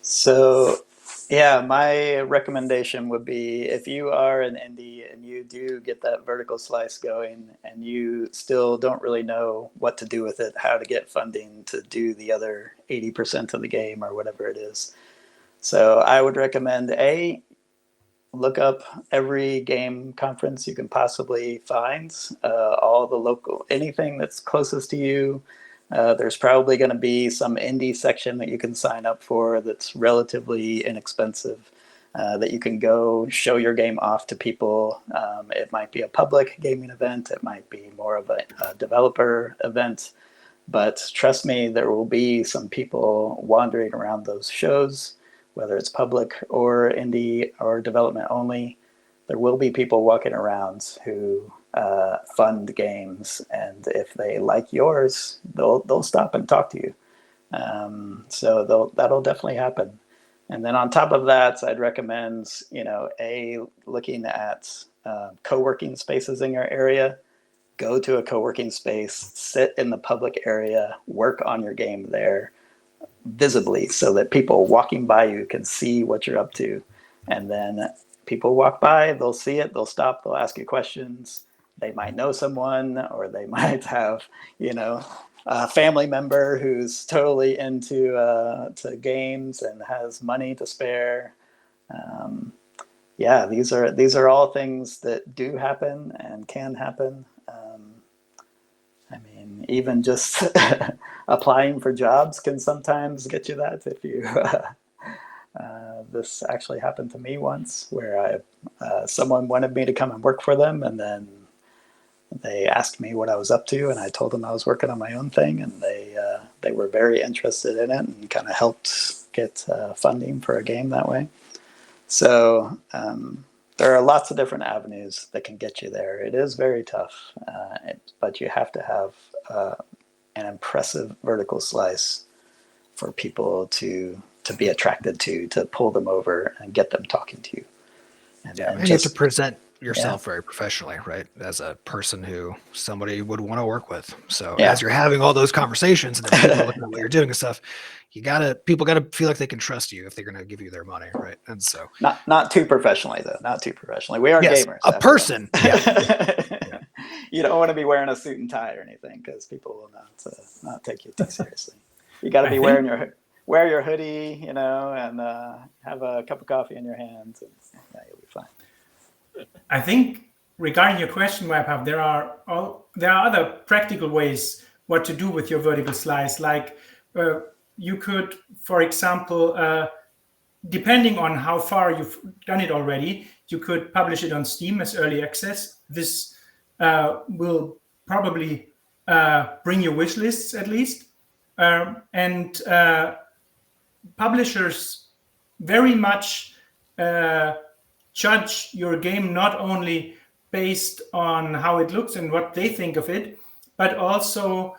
So, yeah, my recommendation would be if you are an indie and you do get that vertical slice going and you still don't really know what to do with it, how to get funding to do the other 80% of the game or whatever it is. So I would recommend look up every game conference you can possibly find, all the local, anything that's closest to you. There's probably going to be some indie section that you can sign up for that's relatively inexpensive, that you can go show your game off to people. It might be a public gaming event. It might be more of a developer event. But trust me, there will be some people wandering around those shows, whether it's public or indie or development only. There will be people walking around who fund games, and if they like yours, they'll stop and talk to you. So that'll definitely happen. And then on top of that, I'd recommend looking at co-working spaces in your area. Go to a co-working space, sit in the public area, work on your game there visibly, so that people walking by you can see what you're up to. And then people walk by, they'll see it, they'll stop, they'll ask you questions. They might know someone, or they might have, a family member who's totally into to games and has money to spare. These are all things that do happen and can happen. Even just applying for jobs can sometimes get you that. If you, this actually happened to me once, where someone wanted me to come and work for them, and then they asked me what I was up to, and I told them I was working on my own thing, and they were very interested in it and kind of helped get funding for a game that way. So there are lots of different avenues that can get you there. It is very tough, but you have to have an impressive vertical slice for people to be attracted to pull them over and get them talking to you. And you have to present yourself very professionally, right? As a person who somebody would want to work with. So as you're having all those conversations and then people are looking at what you're doing and stuff, people gotta feel like they can trust you if they're gonna give you their money, right? And so not too professionally though. Not too professionally. We are gamers. A person. You don't want to be wearing a suit and tie or anything, because people will not take you too seriously. You got to be wear your hoodie, and have a cup of coffee in your hands, and you'll be fine. I think regarding your question, Vaibhav, there are other practical ways what to do with your vertical slice. Like you could, for example, depending on how far you've done it already, you could publish it on Steam as early access. This will probably bring you wish lists at least. And publishers very much judge your game not only based on how it looks and what they think of it, but also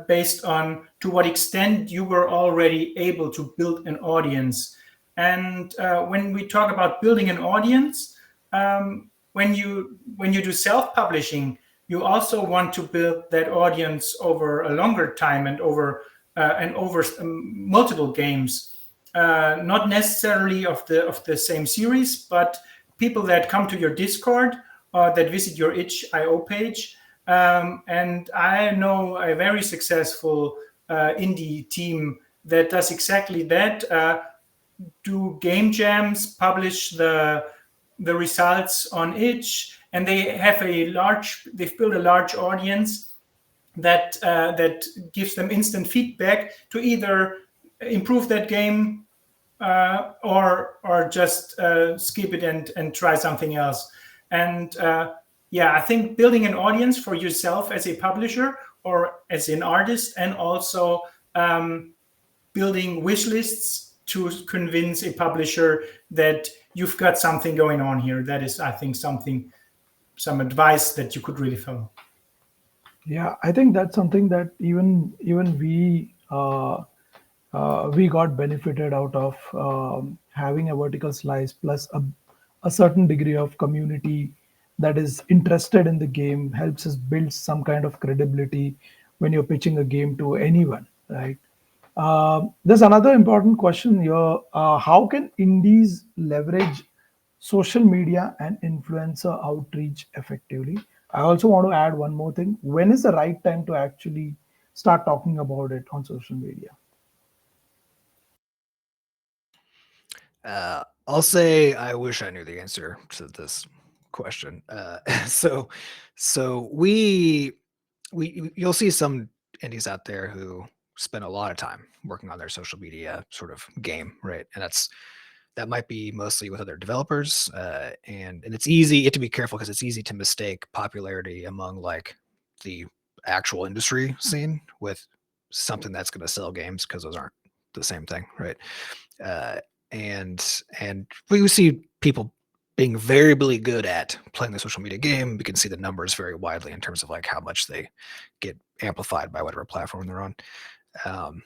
based on to what extent you were already able to build an audience. And when we talk about building an audience, when you do self-publishing, you also want to build that audience over a longer time and over multiple games. not necessarily of the same series, but people that come to your Discord or that visit your itch.io page. And I know a very successful indie team that does exactly that. Do game jams, publish the results on itch, and they've built a large audience that gives them instant feedback to either improve that game or just skip it and try something else. And I think building an audience for yourself as a publisher or as an artist, and also building wish lists to convince a publisher that you've got something going on here. That is, I think, some advice that you could really follow. Yeah, I think that's something that even we got benefited out of, having a vertical slice plus a certain degree of community that is interested in the game helps us build some kind of credibility when you're pitching a game to anyone, right? There's another important question here. How can indies leverage social media and influencer outreach effectively? I also want to add one more thing. When is the right time to actually start talking about it on social media? I'll say I wish I knew the answer to this question. So you'll see some indies out there who spend a lot of time working on their social media sort of game, right? And that might be mostly with other developers, and it's easy. You have to be careful because it's easy to mistake popularity among like the actual industry scene with something that's going to sell games, because those aren't the same thing, right? Uh, and we see people being variably good at playing the social media game. We can see the numbers very widely in terms of like how much they get amplified by whatever platform they're on. Um,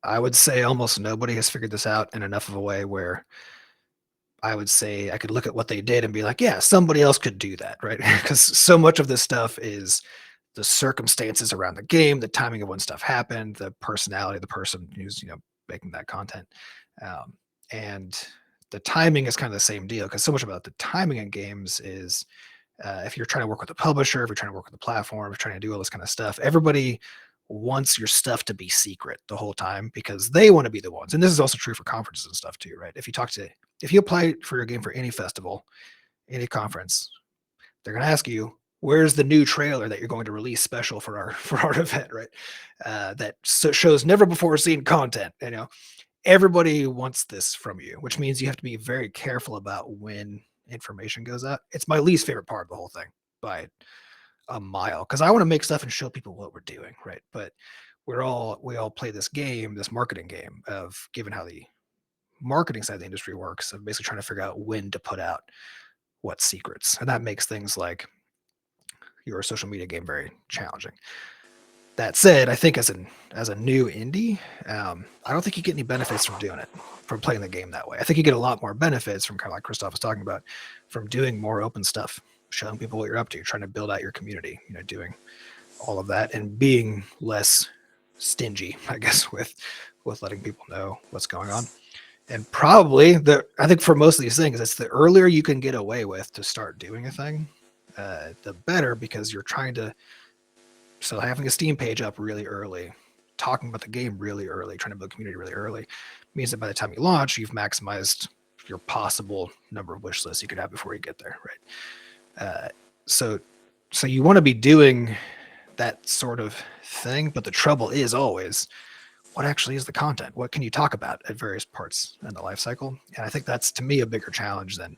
I would say almost nobody has figured this out in enough of a way where I would say I could look at what they did and be like, yeah, somebody else could do that, right? Because so much of this stuff is the circumstances around the game, the timing of when stuff happened, the personality of the person who's making that content, and the timing is kind of the same deal, because so much about the timing in games is if you're trying to work with a publisher, if you're trying to work with a platform, if you're trying to do all this kind of stuff, everybody wants your stuff to be secret the whole time because they want to be the ones. And this is also true for conferences and stuff too, right? If you apply for your game for any festival, any conference, they're going to ask you, where's the new trailer that you're going to release special for our event, right? That shows never before seen content. Everybody wants this from you, which means you have to be very careful about when information goes out. It's my least favorite part of the whole thing by a mile, because I want to make stuff and show people what we're doing, right? But we all play this game, this marketing game of, given how the marketing side of the industry works, of basically trying to figure out when to put out what secrets, and that makes things like your social media game very challenging. That said, I think as a new indie, I don't think you get any benefits from doing it, from playing the game that way. I think you get a lot more benefits from, kind of like Christoph was talking about, from doing more open stuff, showing people what you're up to, trying to build out your community, doing all of that, and being less stingy, I guess, with letting people know what's going on. And probably I think for most of these things, it's the earlier you can get away with to start doing a thing, the better, because you're trying to. So having a Steam page up really early, talking about the game really early, trying to build community really early, means that by the time you launch, you've maximized your possible number of wish lists you could have before you get there, right? So you want to be doing that sort of thing, but the trouble is always, what actually is the content? What can you talk about at various parts in the life cycle? And I think that's, to me, a bigger challenge than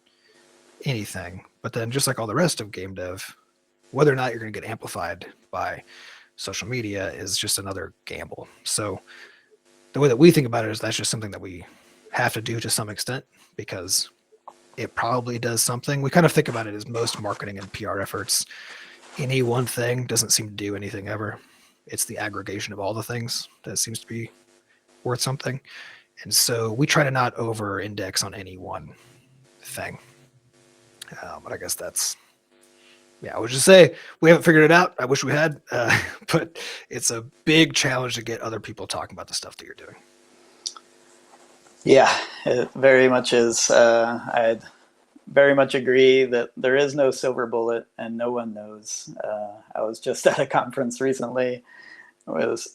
anything. But then, just like all the rest of game dev, whether or not you're going to get amplified by social media is just another gamble. So the way that we think about it is that's just something that we have to do to some extent, because it probably does something. We kind of think about it as most marketing and PR efforts. Any one thing doesn't seem to do anything ever. It's the aggregation of all the things that seems to be worth something. And so we try to not over index on any one thing. But I guess I would just say we haven't figured it out. I wish we had, but it's a big challenge to get other people talking about the stuff that you're doing. Yeah, it very much is. I very much agree that there is no silver bullet and no one knows. I was just at a conference recently with,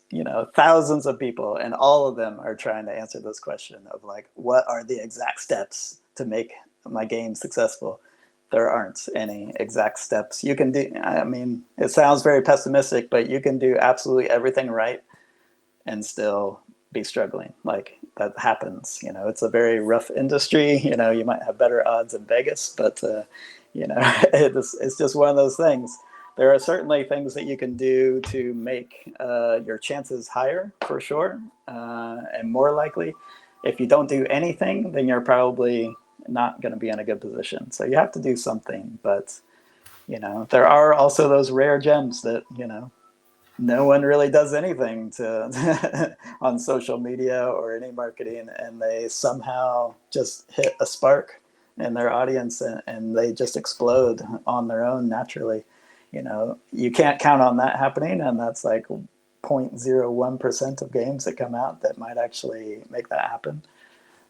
thousands of people, and all of them are trying to answer this question of like, what are the exact steps to make my game successful? There aren't any exact steps. You can do, I mean, it sounds very pessimistic, but you can do absolutely everything right and still be struggling. Like that happens. It's a very rough industry. You might have better odds in Vegas, but it's just one of those things. There are certainly things that you can do to make your chances higher for sure, and more likely. If you don't do anything, then you're probably not going to be in a good position. So you have to do something, but there are also those rare gems that no one really does anything to on social media or any marketing, and they somehow just hit a spark in their audience, and they just explode on their own naturally. You can't count on that happening, and that's like 0.01% of games that come out that might actually make that happen.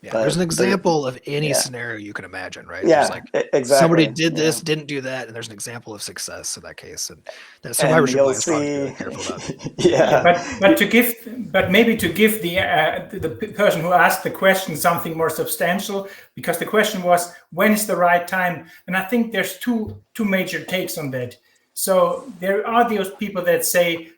Yeah, there's But an example of any yeah, scenario you can imagine, right? There's yeah, like somebody exactly. did this, didn't do that, and there's an example of success in that case. And that And survivorship you'll bias probably be see, really careful about. Yeah, yeah, but maybe to give the person who asked the question something more substantial, because the question was when is the right time, and I think there's two major takes on that. So there are those people that say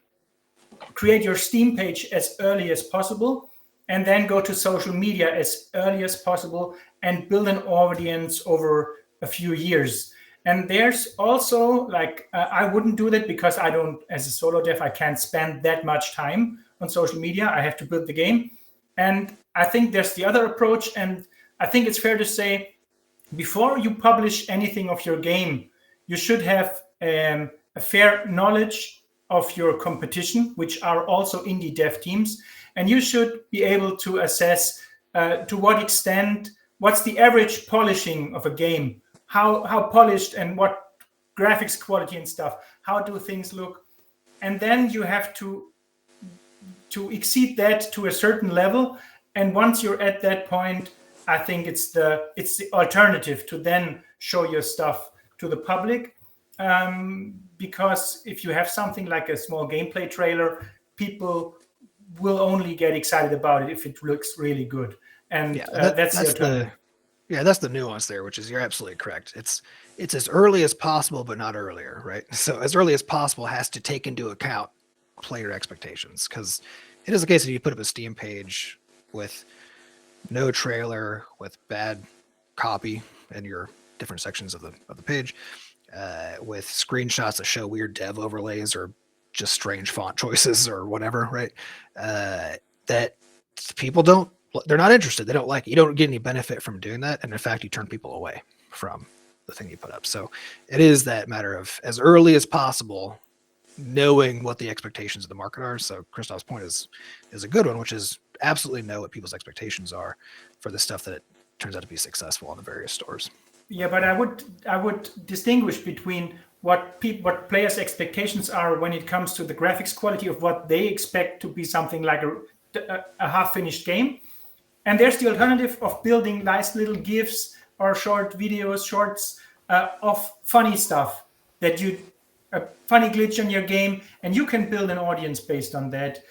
create your Steam page as early as possible, and then go to social media as early as possible and build an audience over a few years. And there's also like, I wouldn't do that because I don't, as a solo dev, I can't spend that much time on social media. I have to build the game. And I think there's the other approach. And I think it's fair to say, before you publish anything of your game, you should have a fair knowledge of your competition, which are also indie dev teams, and you should be able to assess to what extent, what's the average polishing of a game, how polished and what graphics quality and stuff, how do things look, and then you have to exceed that to a certain level. And once you're at that point, I think it's the alternative to then show your stuff to the public, because if you have something like a small gameplay trailer, people will only get excited about it if it looks really good, and Yeah, that's the that's alternative. that's the nuance there, which is you're absolutely correct. It's as early as possible, but not earlier, right? So as early as possible has to take into account player expectations, because it is the case that you put up a Steam page with no trailer, with bad copy in your different sections of the page, with screenshots that show weird dev overlays or just strange font choices or whatever, right? That people don't, they're not interested. They don't like it. You don't get any benefit from doing that. And in fact, you turn people away from the thing you put up. So it is that matter of as early as possible, knowing what the expectations of the market are. So Christoph's point is a good one, which is absolutely know what people's expectations are for the stuff that turns out to be successful on the various stores. Yeah, but I would distinguish between what players' expectations are when it comes to the graphics quality of what they expect to be something like a half-finished game, and there's the alternative of building nice little GIFs or short videos, shorts of funny stuff that you a funny glitch on your game, and you can build an audience based on that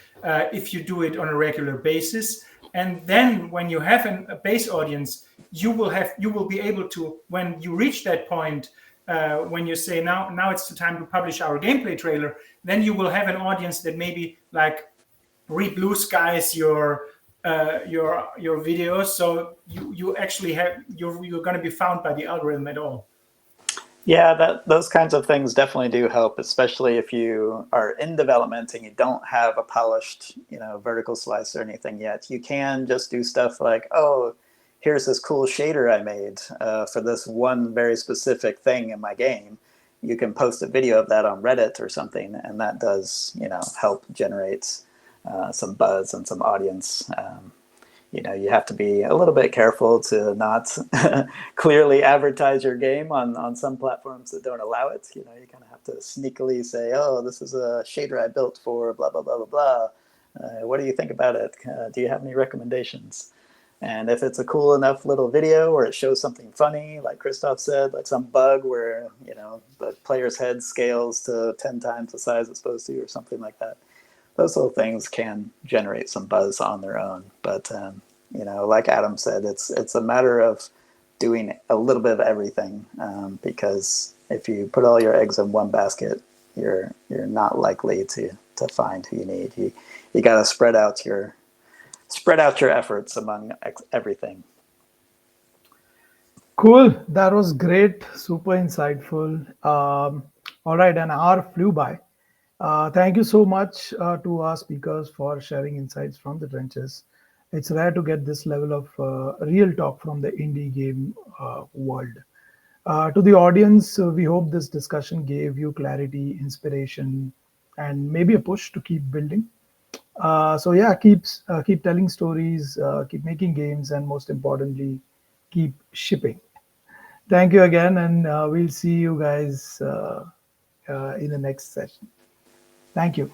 if you do it on a regular basis. And then when you have a base audience, you will be able to, when you reach that point, when you say now it's the time to publish our gameplay trailer, then you will have an audience that maybe like re-blue skies your videos, so you actually have you're going to be found by the algorithm at all. Yeah, those kinds of things definitely do help, especially if you are in development and you don't have a polished, vertical slice or anything yet. You can just do stuff like, oh, here's this cool shader I made for this one very specific thing in my game. You can post a video of that on Reddit or something, and that does, help generate some buzz and some audience. You have to be a little bit careful to not clearly advertise your game on some platforms that don't allow it. You kind of have to sneakily say, oh, this is a shader I built for blah, blah, blah, blah, blah. What do you think about it? Do you have any recommendations? And if it's a cool enough little video or it shows something funny, like Christoph said, like some bug where, the player's head scales to 10 times the size it's supposed to or something like that, those little things can generate some buzz on their own. But, like Adam said, it's a matter of doing a little bit of everything, because if you put all your eggs in one basket, you're not likely to find who you need. You got to spread out your efforts among everything. Cool. That was great. Super insightful. All right, an hour flew by. Thank you so much to our speakers for sharing insights from the trenches. It's rare to get this level of real talk from the indie game world. To the audience, we hope this discussion gave you clarity, inspiration, and maybe a push to keep building. So yeah, keep telling stories, keep making games, and most importantly, keep shipping. Thank you again, and we'll see you guys in the next session. Thank you.